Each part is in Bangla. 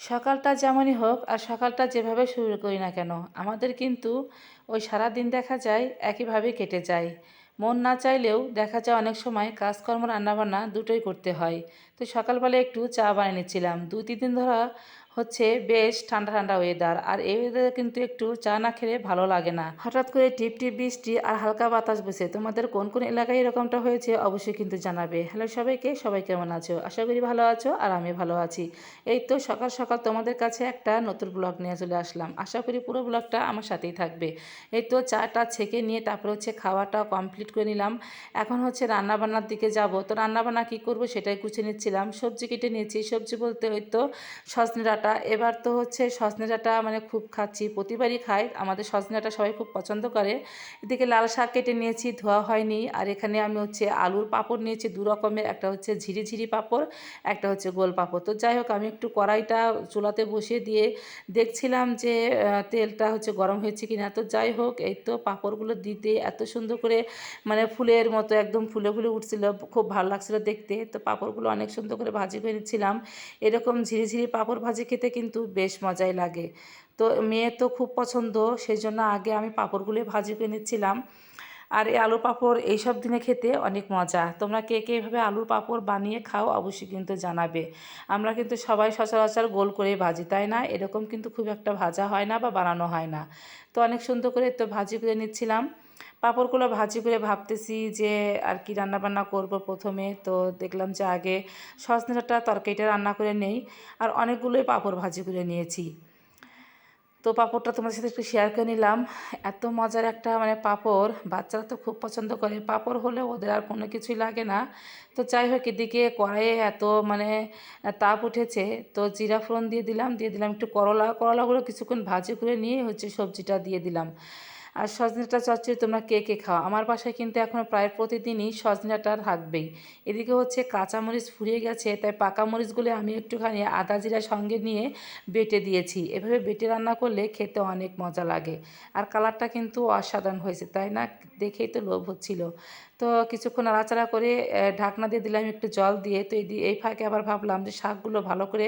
সকালটা যেমনই হোক আর সকালটা যেভাবে শুরু করি না কেন আমাদের কিন্তু ওই সারা দিন দেখা যায় একইভাবে কেটে যায়। মন না চাইলেও দেখা যায় অনেক সময় কাজকর্ম রান্নাবান্না দুটোই করতে হয়। তো সকালবেলা একটু চা বানিয়ে নিচ্ছিলাম, 2-3 দিন ধরা হচ্ছে বেশ ঠান্ডা ঠান্ডা ওয়েদার, আর এই ওয়েদারে কিন্তু একটু চা না খেলে ভালো লাগে না। হঠাৎ করে টিপ টিপ বৃষ্টি আর হালকা বাতাস বসে, তোমাদের কোন কোন এলাকায় এরকমটা হয়েছে অবশ্যই কিন্তু জানাবে। হ্যালো সবাইকে, সবাই কেমন আছো? আশা করি ভালো আছো আর আমি ভালো আছি। এই তো সকাল সকাল তোমাদের কাছে একটা নতুন ব্লগ নিয়ে চলে আসলাম, আশা করি পুরো ব্লগটা আমার সাথেই থাকবে। এই তো চাটা ছেঁকে নিয়ে তারপরে হচ্ছে খাওয়াটা কমপ্লিট করে নিলাম। এখন হচ্ছে রান্নাবান্নার দিকে যাব। তো রান্নাবান্না কী করব সেটাই গুছিয়ে নিচ্ছিলাম। সবজি কেটে নিয়েছি, সবজি বলতে ওই তো সজনে ডাঁটা। এবার তো হচ্ছে সজনে ডাঁটা মানে খুব খাচ্ছি, প্রতিবারই খাই, আমাদের সজনে ডাঁটা সবাই খুব পছন্দ করে। এদিকে লাল শাক কেটে নিয়েছি, ধোয়া হয়নি। আর এখানে আমি হচ্ছে আলুর পাঁপড় নিয়েছি দু রকমের, একটা হচ্ছে ঝিরিঝিরি পাঁপড়, একটা হচ্ছে গোল পাঁপড়। তো যাই হোক আমি একটু কড়াইটা চুলাতে বসিয়ে দিয়ে দেখছিলাম যে তেলটা হচ্ছে গরম হয়েছে কিনা। তো যাই হোক এই তো পাঁপড়গুলো দিতে এত সুন্দর করে মানে ফুলের মতো একদম ফুলে ফুলে উঠছিল, খুব ভালো লাগছিল দেখতে। তো পাঁপড়গুলো অনেক সুন্দর করে ভাজি করে নিচ্ছিলাম। এরকম ঝিরিঝিরি পাঁপড় ভাজি খেতে কিন্তু বেশ মজাই লাগে। তো মেয়ে তো খুব পছন্দ, সেই জন্য আগে আমি পাঁপড়গুলো ভাজি করে নিচ্ছিলাম। আর এই আলুর পাঁপড় এইসব দিনে খেতে অনেক মজা। তোমরা কে কে এভাবে আলুর পাঁপড় বানিয়ে খাও অবশ্যই কিন্তু জানাবে। আমরা কিন্তু সবাই সচরাচর গোল করে ভাজি, তাই না? এরকম কিন্তু খুব একটা ভাজা হয় না বা বানানো হয় না। তো অনেক সুন্দর করে তো ভাজি করে নিচ্ছিলাম। পাঁপড়গুলো ভাজি করে ভাবতেছি যে আর কি রান্নাবান্না করব। প্রথমে তো দেখলাম যে আগে সজনে ডাঁটা তরকারিটা রান্না করে নেই। আর অনেকগুলোই পাঁপড় ভাজি করে নিয়েছি। তো পাঁপড়টা তোমাদের সাথে একটু শেয়ার করে নিলাম। এত মজার একটা মানে পাঁপড়, বাচ্চারা তো খুব পছন্দ করে। পাঁপড় হলে ওদের আর কোনো কিছুই লাগে না। তো যাই হোক এদিকে কড়াইয়ে এত মানে তাপ উঠেছে, তো জিরা ফোড়ন দিয়ে দিলাম, দিয়ে দিলাম একটু করলাগুলো কিছুক্ষণ ভাজি করে নিয়ে হচ্ছে সবজিটা দিয়ে দিলাম। আর সজনেটা চচ্চড়ি তোমরা কে কে খাও? আমার বাসায় কিন্তু এখন প্রায় প্রতিদিনই সজনেটা থাকবেই। এদিকে হচ্ছে কাঁচামরিচ ফুরিয়ে গেছে, তাই পাকা মরিচগুলো আমি একটুখানি আদা জিরা সঙ্গে নিয়ে বেটে দিয়েছি। এভাবে বেটে রান্না করলে খেতে অনেক মজা লাগে। আর কালারটা কিন্তু অসাধারণ হয়েছে, তাই না? দেখেই তো লোভ হচ্ছিল। তো কিছুক্ষণ নাড়াচাড়া করে ঢাকনা দিয়ে দিলাম একটু জল দিয়ে। তো এই ফাঁকে আবার ভাবলাম যে শাকগুলো ভালো করে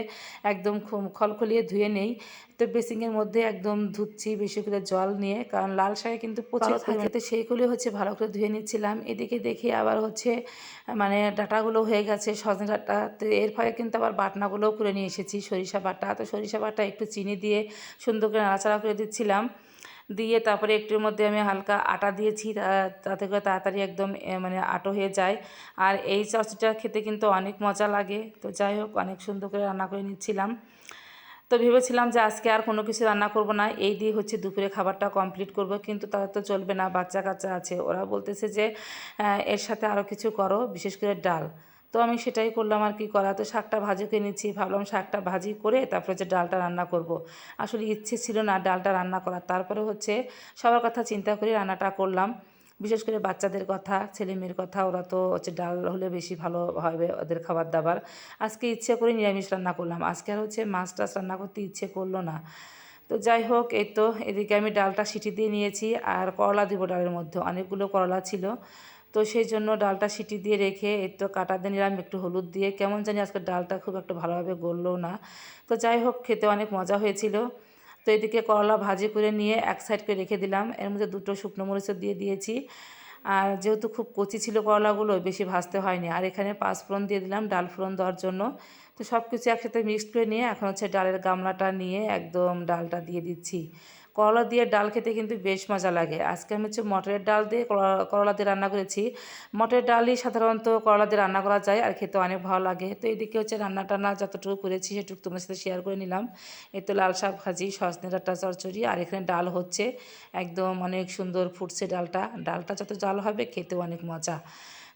একদম খলখলিয়ে ধুয়ে নেই। তো বেসিংয়ের মধ্যে একদম ধুচ্ছি বেশি করে জল নিয়ে, কারণ লাল শাকে কিন্তু প্রচুর থাকে। তো সেইগুলো হচ্ছে ভালো করে ধুয়ে নিচ্ছিলাম। এদিকে দেখি আবার হচ্ছে মানে ডাঁটাগুলো হয়ে গেছে, সজনে ডাঁটা। তো এর ফলে কিন্তু আবার বাটনাগুলোও করে নিয়ে এসেছি, সরিষা বাটা। তো সরিষা বাটা একটু চিনি দিয়ে সুন্দর করে নাড়াচাড়া করে দিচ্ছিলাম। দিয়ে তারপরে একটুর মধ্যে আমি হালকা আটা দিয়েছি, তাতে করে তাড়াতাড়ি একদম মানে আটো হয়ে যায়। আর এই চচ্চড়িটা খেতে কিন্তু অনেক মজা লাগে। তো যাই হোক অনেক সুন্দর করে রান্না করে নিচ্ছিলাম। তো ভেবেছিলাম যে আজকে আর কোনো কিছু রান্না করব না, এই দিয়ে হচ্ছে দুপুরে খাবারটা কমপ্লিট করব। কিন্তু তারা তো চলবে না, বাচ্চা কাচ্চা আছে, ওরা বলতেছে যে এর সাথে আরও কিছু করো, বিশেষ করে ডাল। তো আমি সেটাই করলাম, আর কি করা। তো শাকটা ভাজি করে নিচ্ছি, ভাবলাম শাকটা ভাজি করে তারপরে যে ডালটা রান্না করব। আসলে ইচ্ছে ছিল না ডালটা রান্না করার, তারপরে হচ্ছে সবার কথা চিন্তা করে রান্নাটা করলাম। বিশেষ করে বাচ্চাদের কথা, ছেলে মেয়ের কথা, ওরা তো হচ্ছে ডাল হলে বেশি ভালো হবে ওদের খাবার দাবার। আজকে ইচ্ছে করে নিরামিষ রান্না করলাম, আজকে আর হচ্ছে মাছ টাছ রান্না করতে ইচ্ছে করলো না। তো যাই হোক এই তো এদিকে আমি ডালটা সিটি দিয়ে নিয়েছি। আর করলা দিব ডালের মধ্যে, অনেকগুলো করলা ছিল। তো সেই জন্য ডালটা সিটি দিয়ে রেখে এই তো কাটা দিয়ে নিলাম একটু হলুদ দিয়ে। কেমন জানি আজকে ডালটা খুব একটা ভালোভাবে গললো না। তো যাই হোক খেতে অনেক মজা হয়েছিল। তো এদিকে করলা ভাজি করে নিয়ে এক সাইড করে রেখে দিলাম, এর মধ্যে দুটো শুকনো মরিচও দিয়ে দিয়েছি। আর যেহেতু খুব কচি ছিল করলাগুলো, বেশি ভাজতে হয়নি। আর এখানে পাঁচফোড়ন দিয়ে দিলাম ডাল ফোড়ন দেওয়ার জন্য। তো সব কিছু একসাথে মিক্সড করে নিয়ে এখন হচ্ছে ডালের গামলাটা নিয়ে একদম ডালটা দিয়ে দিচ্ছি। করলা দিয়ে ডাল খেতে কিন্তু বেশ মজা লাগে। আজকে আমি হচ্ছে মটরের ডাল দিয়ে করলা দিয়ে রান্না করেছি। মটরের ডালই সাধারণত করলা দিয়ে রান্না করা যায় আর খেতে অনেক ভালো লাগে। তো এদিকে হচ্ছে রান্না টান্না যতটুকু করেছি সেটুকু তোমার সাথে শেয়ার করে নিলাম। এই তো লাল শাক ভাজি, সজনে ডাঁটা চচ্চড়ি, আর এখানে ডাল হচ্ছে একদম অনেক সুন্দর ফুটছে ডালটা। ডালটা যত জাল হবে খেতেও অনেক মজা।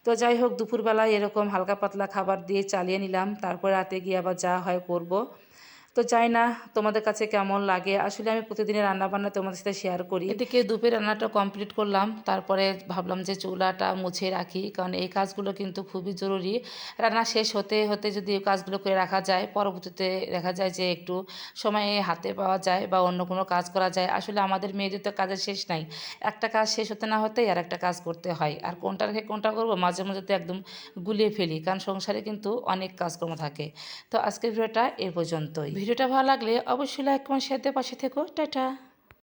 তো যাই হোক দুপুরবেলায় এরকম হালকা পাতলা খাবার দিয়ে চালিয়ে নিলাম, তারপরে রাতে গিয়ে আবার যা হয় করব। তো জানি না তোমাদের কাছে কেমন লাগে, আসলে আমি প্রতিদিনের রান্নাবান্না তোমাদের সাথে শেয়ার করি। এদিকে দুপুরে রান্নাটা কমপ্লিট করলাম, তারপরে ভাবলাম যে চুলাটা মুছে রাখি, কারণ এই কাজগুলো কিন্তু খুবই জরুরি। রান্না শেষ হতে হতে যদি এই কাজগুলো করে রাখা যায়, পরবর্তীতে দেখা যায় যে একটু সময় হাতে পাওয়া যায় বা অন্য কোনো কাজ করা যায়। আসলে আমাদের মেয়েদের তো কাজের শেষ নাই, একটা কাজ শেষ হতে না হতেই আর একটা কাজ করতে হয়। আর কোনটা রেখে কোনটা করবো মাঝে মাঝে তো একদম গুলিয়ে ফেলি, কারণ সংসারে কিন্তু অনেক কাজকর্ম থাকে। তো আজকের ভিডিওটা এ পর্যন্তই। ভিডিওটা ভালো লাগলে অবশ্যই লাইক কমেন্ট শেয়ার দিয়ে পাশে থেকো। টাটা।